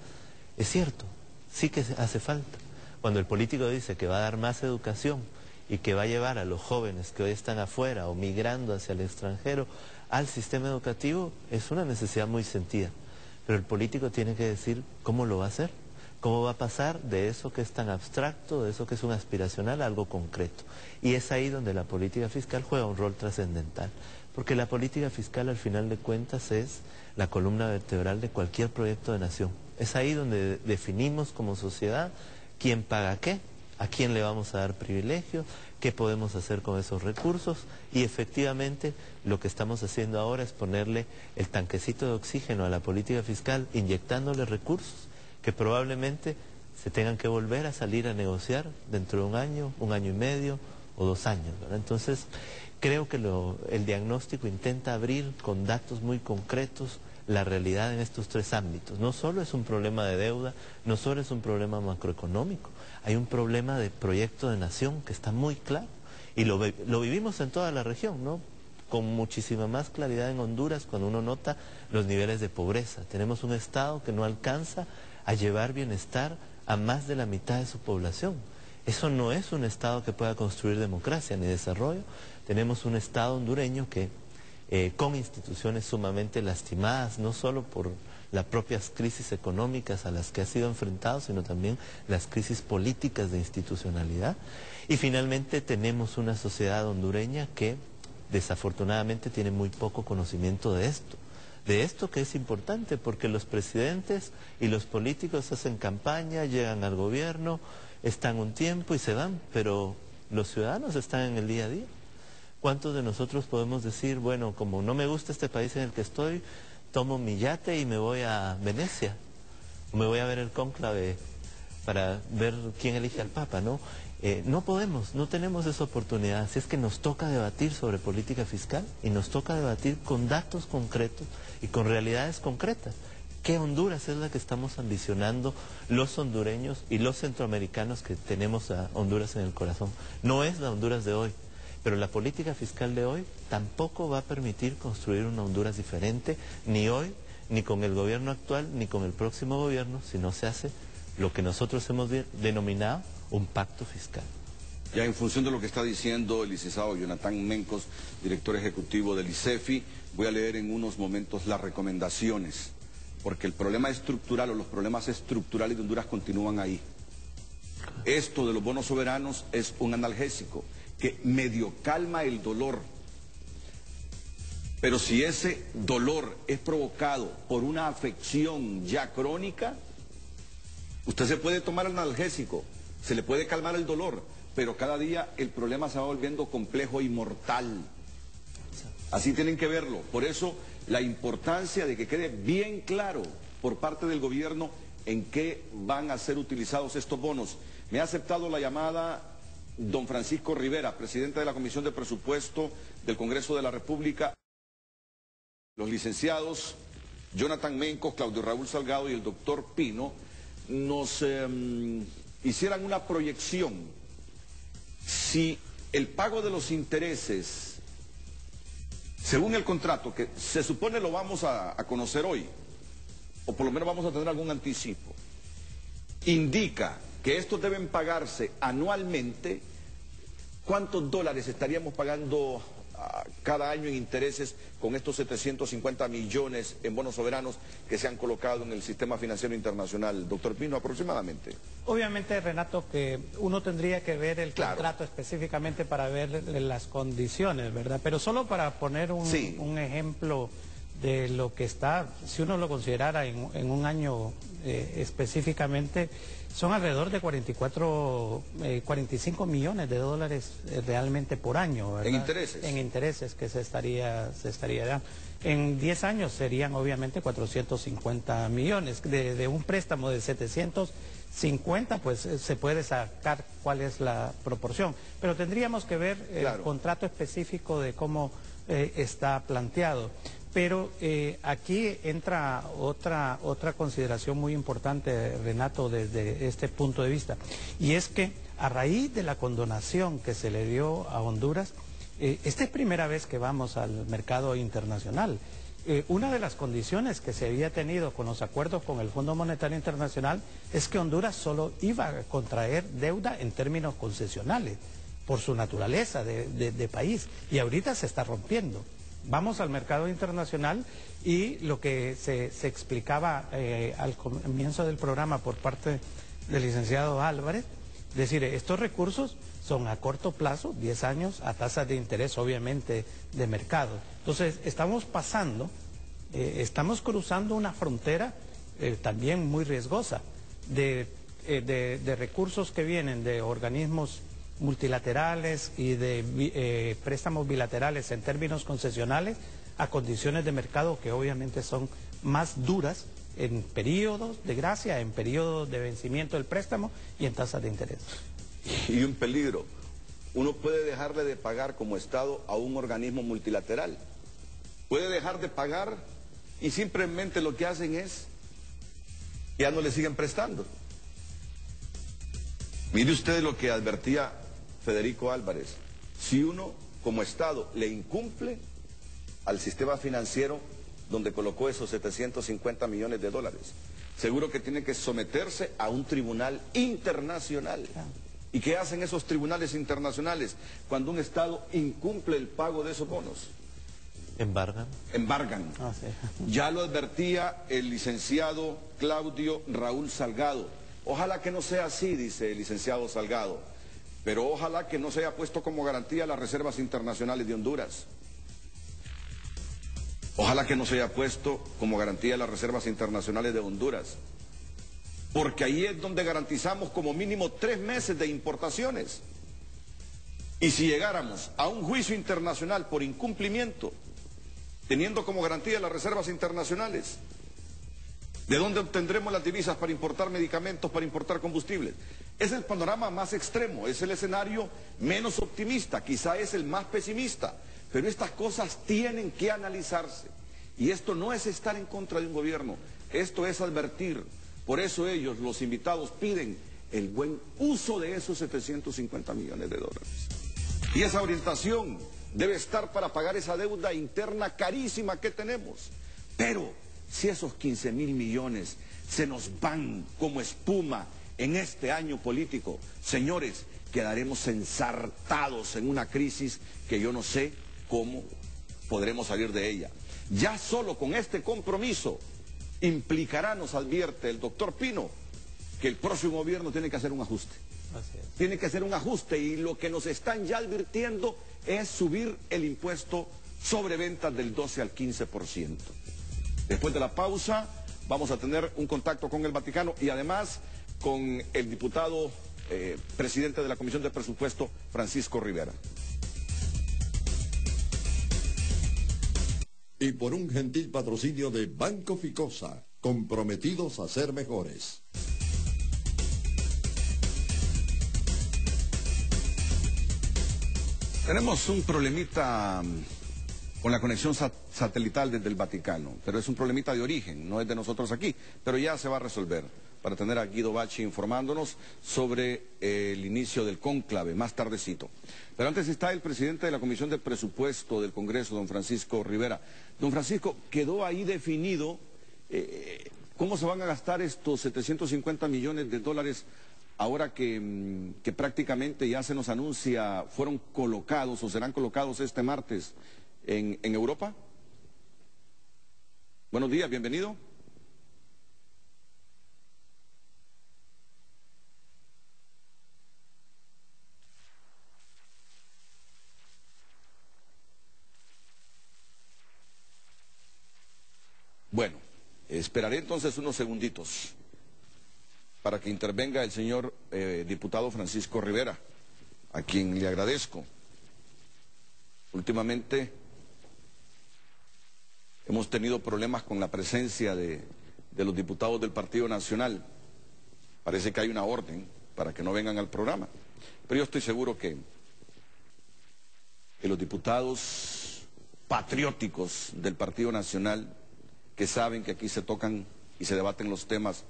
es cierto, sí que hace falta. Cuando el político dice que va a dar más educación y que va a llevar a los jóvenes que hoy están afuera o migrando hacia el extranjero al sistema educativo, es una necesidad muy sentida. Pero el político tiene que decir cómo lo va a hacer, cómo va a pasar de eso que es tan abstracto, de eso que es un aspiracional, a algo concreto. Y es ahí donde la política fiscal juega un rol trascendental, porque la política fiscal al final de cuentas es la columna vertebral de cualquier proyecto de nación. Es ahí donde definimos como sociedad quién paga qué ¿A quién le vamos a dar privilegios? ¿Qué podemos hacer con esos recursos? Y efectivamente lo que estamos haciendo ahora es ponerle el tanquecito de oxígeno a la política fiscal, inyectándole recursos que probablemente se tengan que volver a salir a negociar dentro de un año y medio o 2 años, ¿verdad? Entonces, creo que el diagnóstico intenta abrir con datos muy concretos la realidad en estos 3 ámbitos. No solo es un problema de deuda, no solo es un problema macroeconómico, hay un problema de proyecto de nación que está muy claro. Y lo vivimos en toda la región, ¿no? Con muchísima más claridad en Honduras cuando uno nota los niveles de pobreza. Tenemos un Estado que no alcanza a llevar bienestar a más de la mitad de su población. Eso no es un Estado que pueda construir democracia ni desarrollo. Tenemos un Estado hondureño que con instituciones sumamente lastimadas, no solo por las propias crisis económicas a las que ha sido enfrentado, sino también las crisis políticas de institucionalidad. Y finalmente tenemos una sociedad hondureña que desafortunadamente tiene muy poco conocimiento de esto que es importante, porque los presidentes y los políticos hacen campaña, llegan al gobierno, están un tiempo y se van, pero los ciudadanos están en el día a día. ¿Cuántos de nosotros podemos decir, bueno, como no me gusta este país en el que estoy, tomo mi yate y me voy a Venecia, o me voy a ver el cónclave para ver quién elige al Papa, ¿no? No podemos, no tenemos esa oportunidad, así es que nos toca debatir sobre política fiscal y nos toca debatir con datos concretos y con realidades concretas. ¿Qué Honduras es la que estamos ambicionando los hondureños y los centroamericanos que tenemos a Honduras en el corazón? No es la Honduras de hoy, pero la política fiscal de hoy tampoco va a permitir construir una Honduras diferente, ni hoy, ni con el gobierno actual, ni con el próximo gobierno, si no se hace lo que nosotros hemos denominado un pacto fiscal. Ya en función de lo que está diciendo el licenciado Jonathan Mencos, director ejecutivo del ICEFI, voy a leer en unos momentos las recomendaciones, porque el problema estructural o los problemas estructurales de Honduras continúan ahí. Esto de los bonos soberanos es un analgésico que medio calma el dolor, pero si ese dolor es provocado por una afección ya crónica, usted se puede tomar el analgésico, se le puede calmar el dolor, pero cada día el problema se va volviendo complejo y mortal. Así tienen que verlo. Por eso la importancia de que quede bien claro por parte del gobierno en qué van a ser utilizados estos bonos. Me ha aceptado la llamada don Francisco Rivera, presidente de la Comisión de Presupuesto del Congreso de la República. Los licenciados Jonathan Mencos, Claudio Raúl Salgado y el doctor Pino nos hicieran una proyección. Si el pago de los intereses, según el contrato, que se supone lo vamos a conocer hoy, o por lo menos vamos a tener algún anticipo, indica que estos deben pagarse anualmente, ¿cuántos dólares estaríamos pagando cada año en intereses con estos 750 millones en bonos soberanos que se han colocado en el sistema financiero internacional? Doctor Pino, aproximadamente. Obviamente, Renato, que uno tendría que ver el contrato específicamente para ver las condiciones, ¿verdad? Pero solo para poner un ejemplo de lo que está, si uno lo considerara en un año específicamente, son alrededor de 45 millones de dólares realmente por año, ¿verdad? ¿En intereses? En intereses que se estaría dando. En 10 años serían obviamente 450 millones. De un préstamo de 750, pues se puede sacar cuál es la proporción. Pero tendríamos que ver el contrato específico de cómo está planteado. Pero aquí entra otra consideración muy importante, Renato, desde este punto de vista. Y es que a raíz de la condonación que se le dio a Honduras, esta es primera vez que vamos al mercado internacional. Una de las condiciones que se había tenido con los acuerdos con el Fondo Monetario Internacional es que Honduras solo iba a contraer deuda en términos concesionales, por su naturaleza de país. Y ahorita se está rompiendo. Vamos al mercado internacional y lo que se explicaba al comienzo del programa por parte del licenciado Álvarez, es decir, estos recursos son a corto plazo, 10 años, a tasas de interés obviamente de mercado. Entonces estamos estamos cruzando una frontera también muy riesgosa de de recursos que vienen de organismos multilaterales y de préstamos bilaterales en términos concesionales a condiciones de mercado que obviamente son más duras en periodos de gracia, en periodos de vencimiento del préstamo y en tasas de interés. Y un peligro, uno puede dejarle de pagar como Estado a un organismo multilateral, puede dejar de pagar y simplemente lo que hacen es que ya no le siguen prestando. Mire usted lo que advertía Federico Álvarez, si uno como Estado le incumple al sistema financiero donde colocó esos 750 millones de dólares, seguro que tiene que someterse a un tribunal internacional. ¿Y qué hacen esos tribunales internacionales cuando un Estado incumple el pago de esos bonos? ¿Embargan? Embargan. Sí. Ya lo advertía el licenciado Claudio Raúl Salgado. Ojalá que no sea así, dice el licenciado Salgado, pero ojalá que no se haya puesto como garantía las reservas internacionales de Honduras. Ojalá que no se haya puesto como garantía las reservas internacionales de Honduras, porque ahí es donde garantizamos como mínimo 3 meses de importaciones. Y si llegáramos a un juicio internacional por incumplimiento, teniendo como garantía las reservas internacionales, ¿de dónde obtendremos las divisas para importar medicamentos, para importar combustibles? Es el panorama más extremo, es el escenario menos optimista, quizá es el más pesimista, pero estas cosas tienen que analizarse. Y esto no es estar en contra de un gobierno, esto es advertir. Por eso ellos, los invitados, piden el buen uso de esos 750 millones de dólares. Y esa orientación debe estar para pagar esa deuda interna carísima que tenemos. Pero si esos 15.000 millones se nos van como espuma en este año político, señores, quedaremos ensartados en una crisis que yo no sé cómo podremos salir de ella. Ya solo con este compromiso implicará, nos advierte el doctor Pino, que el próximo gobierno tiene que hacer un ajuste. Así es. Tiene que hacer un ajuste y lo que nos están ya advirtiendo es subir el impuesto sobre ventas del 12 al 15%. Después de la pausa vamos a tener un contacto con el Vaticano y además con el diputado presidente de la Comisión de Presupuesto, Francisco Rivera. Y por un gentil patrocinio de Banco Ficosa, comprometidos a ser mejores. Tenemos un problemita con la conexión satelital desde el Vaticano, pero es un problemita de origen, no es de nosotros aquí, pero ya se va a resolver, para tener a Guido Bacci informándonos sobre el inicio del cónclave más tardecito. Pero antes está el presidente de la Comisión de Presupuesto del Congreso, don Francisco Rivera. Don Francisco, ¿quedó ahí definido cómo se van a gastar estos 750 millones de dólares ahora que prácticamente ya se nos anuncia fueron colocados o serán colocados este martes en Europa? Buenos días, bienvenido. Bueno, esperaré entonces unos segunditos para que intervenga el señor diputado Francisco Rivera, a quien le agradezco. Últimamente hemos tenido problemas con la presencia de los diputados del Partido Nacional. Parece que hay una orden para que no vengan al programa. Pero yo estoy seguro que los diputados patrióticos del Partido Nacional, que saben que aquí se tocan y se debaten los temas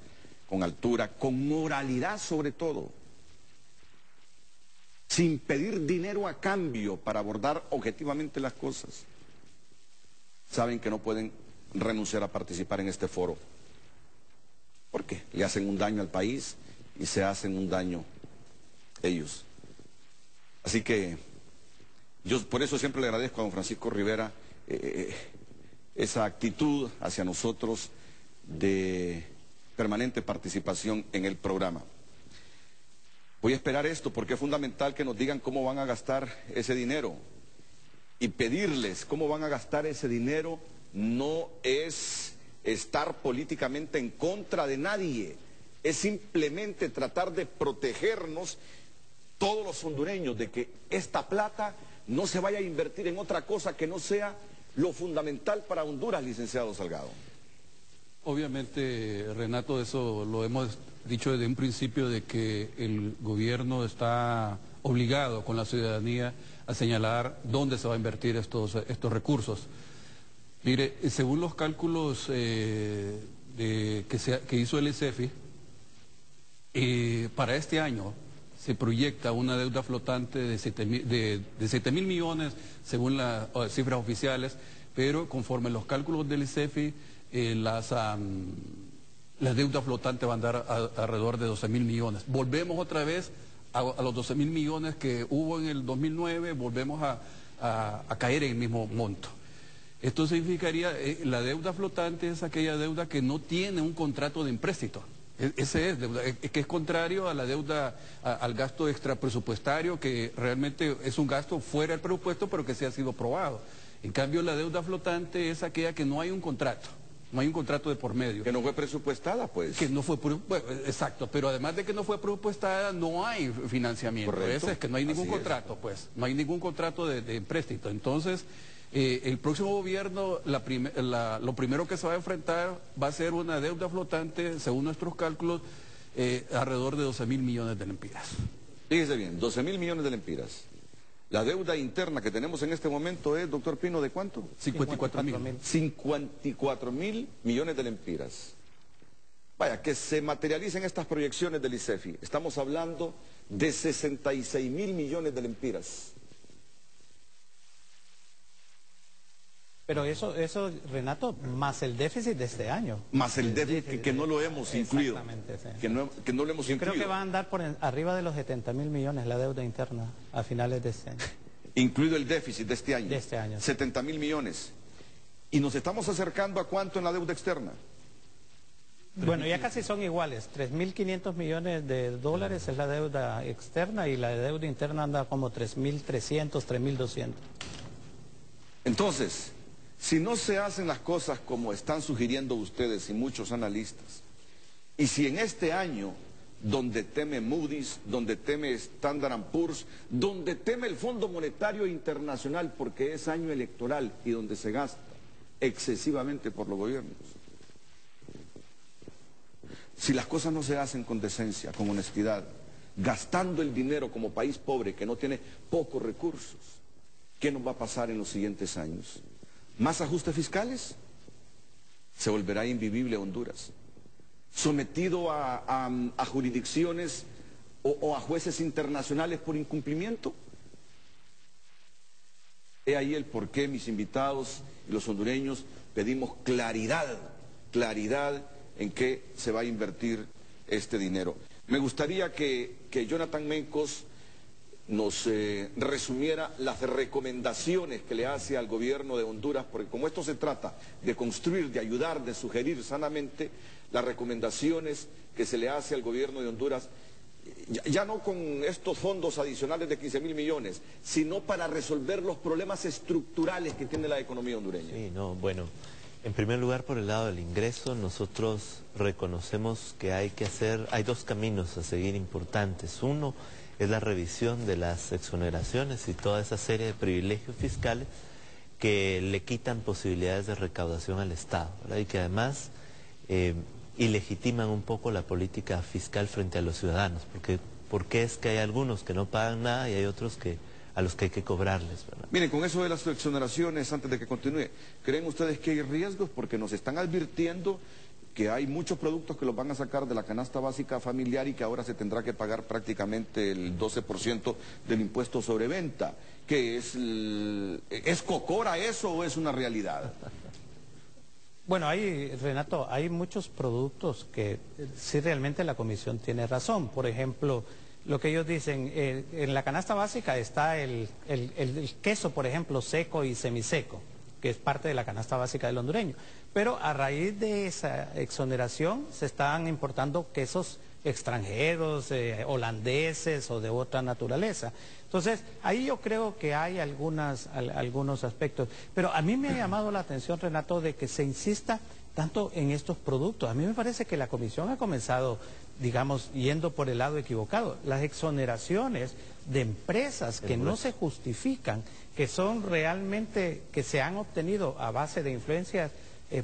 con altura, con moralidad sobre todo, sin pedir dinero a cambio para abordar objetivamente las cosas, saben que no pueden renunciar a participar en este foro, porque le hacen un daño al país y se hacen un daño ellos. Así que yo por eso siempre le agradezco a don Francisco Rivera esa actitud hacia nosotros de permanente participación en el programa. Voy a esperar esto porque es fundamental que nos digan cómo van a gastar ese dinero. Y pedirles cómo van a gastar ese dinero no es estar políticamente en contra de nadie, es simplemente tratar de protegernos todos los hondureños de que esta plata no se vaya a invertir en otra cosa que no sea lo fundamental para Honduras, licenciado Salgado. Obviamente, Renato, eso lo hemos dicho desde un principio, de que el gobierno está obligado con la ciudadanía a señalar dónde se va a invertir estos recursos. Mire, según los cálculos que hizo el ICEFI, para este año se proyecta una deuda flotante de 7.000 millones según las cifras oficiales, pero conforme los cálculos del ICEFI, la deuda flotante va a andar alrededor de 12.000 millones. Volvemos otra vez a los 12.000 millones que hubo en el 2009, volvemos a caer en el mismo monto. Esto significaría, la deuda flotante es aquella deuda que no tiene un contrato de empréstito. Ese es deuda, que es contrario a la deuda, al gasto extrapresupuestario, que realmente es un gasto fuera del presupuesto, pero que sí ha sido aprobado. En cambio, la deuda flotante es aquella que no hay un contrato. No hay un contrato de por medio. Que no fue presupuestada, pues. Que no fue, bueno, exacto, pero además de que no fue presupuestada, no hay financiamiento. Correcto. Ese es que no hay ningún contrato, pues. No hay ningún contrato de empréstito. Entonces, el próximo gobierno, lo primero que se va a enfrentar va a ser una deuda flotante, según nuestros cálculos, alrededor de 12.000 millones de lempiras. Fíjese bien, 12.000 millones de lempiras. La deuda interna que tenemos en este momento es, doctor Pino, ¿de cuánto? 54.000. 54.000 millones de lempiras. Vaya, que se materialicen estas proyecciones del ICEFI. Estamos hablando de 66.000 millones de lempiras. Pero eso, Renato, más el déficit de este año. Más el déficit que no lo hemos incluido. Exactamente, sí. Que no lo hemos incluido. Creo que va a andar por arriba de los 70.000 millones la deuda interna a finales de este año. Incluido el déficit de este año. De este año. 70.000 millones. Y nos estamos acercando a cuánto en la deuda externa. Bueno, ya casi son iguales. 3.500 millones de dólares es la deuda externa y la deuda interna anda como 3.300, 3.200. Entonces, si no se hacen las cosas como están sugiriendo ustedes y muchos analistas, y si en este año, donde teme Moody's, donde teme Standard & Poor's, donde teme el Fondo Monetario Internacional porque es año electoral y donde se gasta excesivamente por los gobiernos, si las cosas no se hacen con decencia, con honestidad, gastando el dinero como país pobre que no tiene pocos recursos, ¿qué nos va a pasar en los siguientes años? ¿Más ajustes fiscales? Se volverá invivible Honduras. ¿Sometido a jurisdicciones o a jueces internacionales por incumplimiento? He ahí el porqué, mis invitados y los hondureños pedimos claridad en qué se va a invertir este dinero. Me gustaría que Jonathan Mencos nos resumiera las recomendaciones que le hace al gobierno de Honduras, porque como esto se trata de construir, de ayudar, de sugerir sanamente, las recomendaciones que se le hace al gobierno de Honduras, ya no con estos fondos adicionales de 15.000 millones, sino para resolver los problemas estructurales que tiene la economía hondureña. Sí, no, bueno, en primer lugar, por el lado del ingreso, nosotros reconocemos que hay dos caminos a seguir importantes. Uno es la revisión de las exoneraciones y toda esa serie de privilegios fiscales que le quitan posibilidades de recaudación al Estado, ¿verdad? Y que además ilegitiman un poco la política fiscal frente a los ciudadanos, porque es que hay algunos que no pagan nada y hay otros a los que hay que cobrarles, ¿verdad? Miren, con eso de las exoneraciones, antes de que continúe, ¿creen ustedes que hay riesgos? Porque nos están advirtiendo que hay muchos productos que los van a sacar de la canasta básica familiar y que ahora se tendrá que pagar prácticamente el 12% del impuesto sobre venta. ¿Qué es cocora eso o es una realidad? Bueno, Renato, hay muchos productos que sí realmente la Comisión tiene razón. Por ejemplo, lo que ellos dicen, en la canasta básica está el queso, por ejemplo, seco y semiseco, que es parte de la canasta básica del hondureño. Pero a raíz de esa exoneración se están importando quesos extranjeros, holandeses o de otra naturaleza. Entonces, ahí yo creo que hay algunos aspectos. Pero a mí me ha llamado la atención, Renato, de que se insista tanto en estos productos. A mí me parece que la Comisión ha comenzado, digamos, yendo por el lado equivocado. Las exoneraciones de empresas que no se justifican, que son realmente, que se han obtenido a base de influencias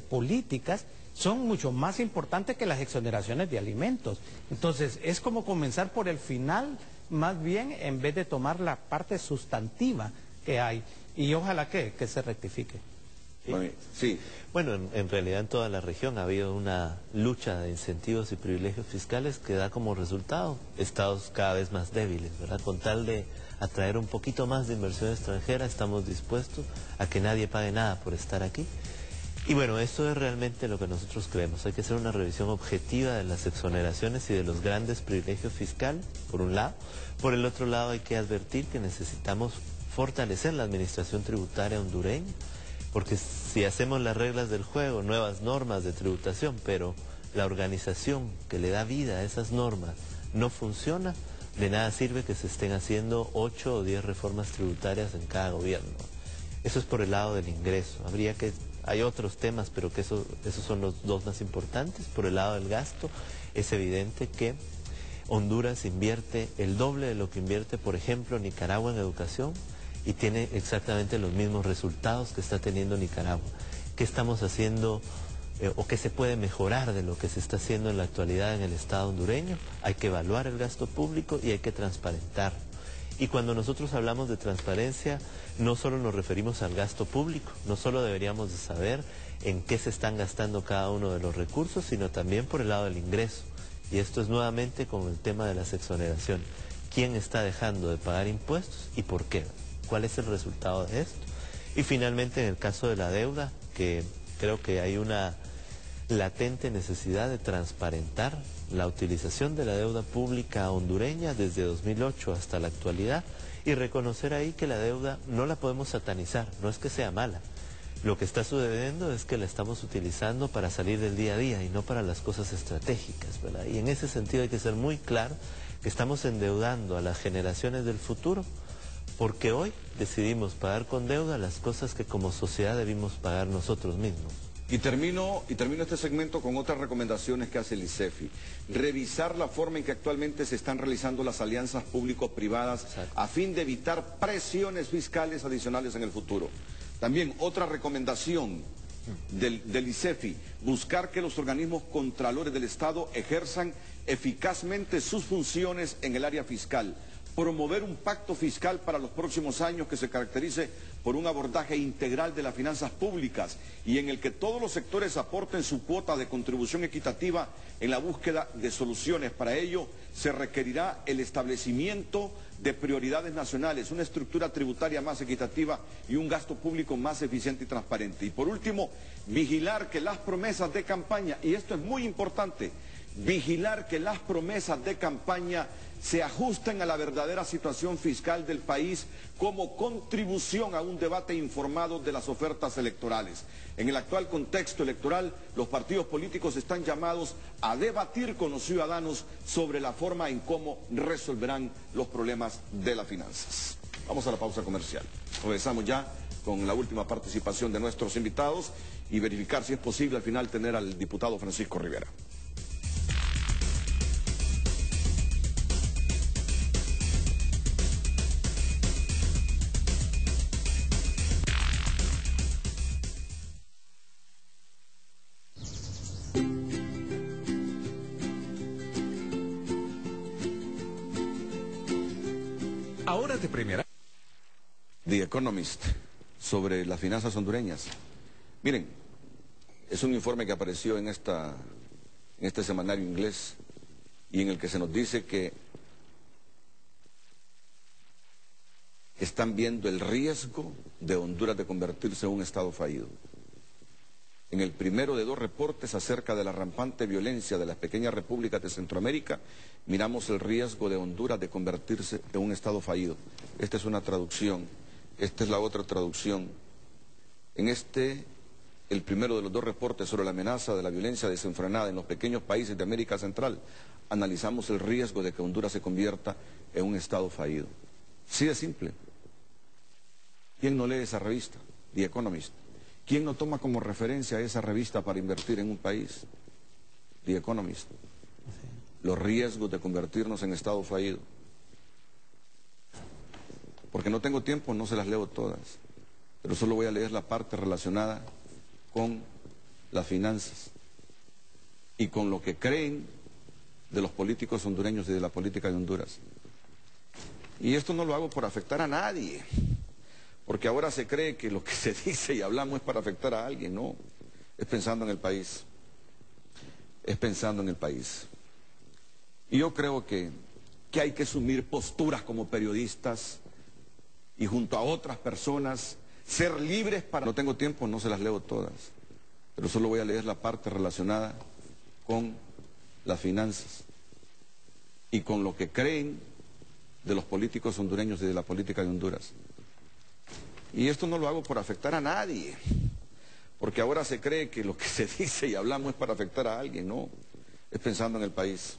políticas, son mucho más importantes que las exoneraciones de alimentos. Entonces, es como comenzar por el final, más bien, en vez de tomar la parte sustantiva que hay. Y ojalá que se rectifique. Sí. Bueno, en realidad en toda la región ha habido una lucha de incentivos y privilegios fiscales que da como resultado estados cada vez más débiles, ¿verdad? Con tal de atraer un poquito más de inversión extranjera, estamos dispuestos a que nadie pague nada por estar aquí. Y bueno, eso es realmente lo que nosotros creemos. Hay que hacer una revisión objetiva de las exoneraciones y de los grandes privilegios fiscales, por un lado. Por el otro lado, hay que advertir que necesitamos fortalecer la administración tributaria hondureña, porque si hacemos las reglas del juego, nuevas normas de tributación, pero la organización que le da vida a esas normas no funciona, de nada sirve que se estén haciendo 8 o 10 reformas tributarias en cada gobierno. Eso es por el lado del ingreso. Hay otros temas, pero que esos son los dos más importantes. Por el lado del gasto, es evidente que Honduras invierte el doble de lo que invierte, por ejemplo, Nicaragua en educación, y tiene exactamente los mismos resultados que está teniendo Nicaragua. ¿Qué estamos haciendo o qué se puede mejorar de lo que se está haciendo en la actualidad en el Estado hondureño? Hay que evaluar el gasto público y hay que transparentar. Y cuando nosotros hablamos de transparencia, no solo nos referimos al gasto público, no solo deberíamos de saber en qué se están gastando cada uno de los recursos, sino también por el lado del ingreso. Y esto es nuevamente con el tema de las exoneraciones. ¿Quién está dejando de pagar impuestos y por qué? ¿Cuál es el resultado de esto? Y finalmente, en el caso de la deuda, que creo que hay una latente necesidad de transparentar la utilización de la deuda pública hondureña desde 2008 hasta la actualidad y reconocer ahí que la deuda no la podemos satanizar, no es que sea mala. Lo que está sucediendo es que la estamos utilizando para salir del día a día y no para las cosas estratégicas, ¿verdad? Y en ese sentido hay que ser muy claro que estamos endeudando a las generaciones del futuro porque hoy decidimos pagar con deuda las cosas que como sociedad debimos pagar nosotros mismos. Y termino este segmento con otras recomendaciones que hace el ICEFI. Revisar la forma en que actualmente se están realizando las alianzas público-privadas a fin de evitar presiones fiscales adicionales en el futuro. También otra recomendación del ICEFI, buscar que los organismos contralores del Estado ejerzan eficazmente sus funciones en el área fiscal. Promover un pacto fiscal para los próximos años que se caracterice por un abordaje integral de las finanzas públicas y en el que todos los sectores aporten su cuota de contribución equitativa en la búsqueda de soluciones. Para ello se requerirá el establecimiento de prioridades nacionales, una estructura tributaria más equitativa y un gasto público más eficiente y transparente. Y por último, vigilar que las promesas de campaña, y esto es muy importante, vigilar que las promesas de campaña se ajusten a la verdadera situación fiscal del país como contribución a un debate informado de las ofertas electorales. En el actual contexto electoral, los partidos políticos están llamados a debatir con los ciudadanos sobre la forma en cómo resolverán los problemas de las finanzas. Vamos a la pausa comercial. Regresamos ya con la última participación de nuestros invitados y verificar si es posible al final tener al diputado Francisco Rivera. Ahora te premiará. The Economist, sobre las finanzas hondureñas. Miren, es un informe que apareció en este semanario inglés y en el que se nos dice que están viendo el riesgo de Honduras de convertirse en un estado fallido. En el primero de 2 reportes acerca de la rampante violencia de las pequeñas repúblicas de Centroamérica, miramos el riesgo de Honduras de convertirse en un estado fallido. Esta es una traducción, esta es la otra traducción. En este el primero de los dos reportes sobre la amenaza de la violencia desenfrenada en los pequeños países de América Central, analizamos el riesgo de que Honduras se convierta en un estado fallido. Sí, de simple. ¿Quién no lee esa revista? The Economist. ¿Quién no toma como referencia esa revista para invertir en un país? The Economist. Los riesgos de convertirnos en estado fallido. Porque no tengo tiempo, no se las leo todas, pero solo voy a leer la parte relacionada con las finanzas y con lo que creen de los políticos hondureños y de la política de Honduras. Y esto no lo hago por afectar a nadie, porque ahora se cree que lo que se dice y hablamos es para afectar a alguien. No, es pensando en el país, es pensando en el país. Y yo creo que hay que asumir posturas como periodistas y junto a otras personas ser libres para... No tengo tiempo, no se las leo todas, pero solo voy a leer la parte relacionada con las finanzas y con lo que creen de los políticos hondureños y de la política de Honduras. Y esto no lo hago por afectar a nadie, porque ahora se cree que lo que se dice y hablamos es para afectar a alguien. No, es pensando en el país,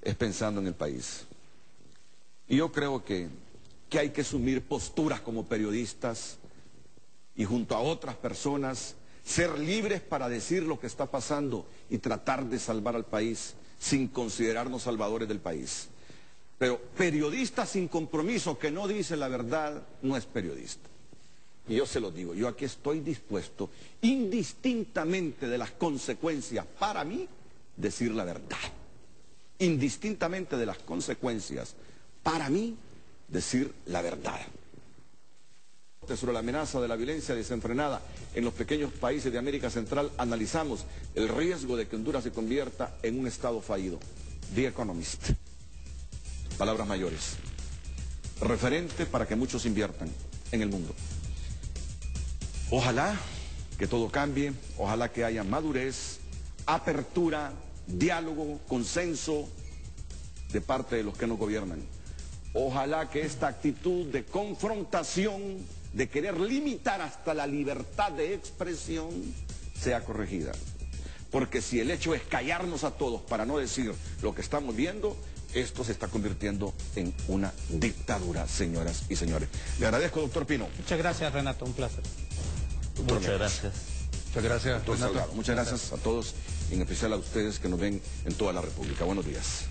es pensando en el país. Y yo creo que hay que asumir posturas como periodistas y junto a otras personas ser libres para decir lo que está pasando y tratar de salvar al país sin considerarnos salvadores del país. Pero periodista sin compromiso que no dice la verdad no es periodista. Y yo se lo digo, yo aquí estoy dispuesto, indistintamente de las consecuencias para mí, decir la verdad. Indistintamente de las consecuencias para mí, decir la verdad. Sobre la amenaza de la violencia desenfrenada en los pequeños países de América Central, analizamos el riesgo de que Honduras se convierta en un estado fallido. The Economist. Palabras mayores. Referente para que muchos inviertan en el mundo. Ojalá que todo cambie, ojalá que haya madurez, apertura, diálogo, consenso de parte de los que nos gobiernan. Ojalá que esta actitud de confrontación, de querer limitar hasta la libertad de expresión, sea corregida. Porque si el hecho es callarnos a todos para no decir lo que estamos viendo, esto se está convirtiendo en una dictadura, señoras y señores. Le agradezco, doctor Pino. Muchas gracias, Renato, un placer. Muchas gracias. Muchas gracias, Doctor Salgado. Muchas gracias a todos, en especial a ustedes que nos ven en toda la República. Buenos días.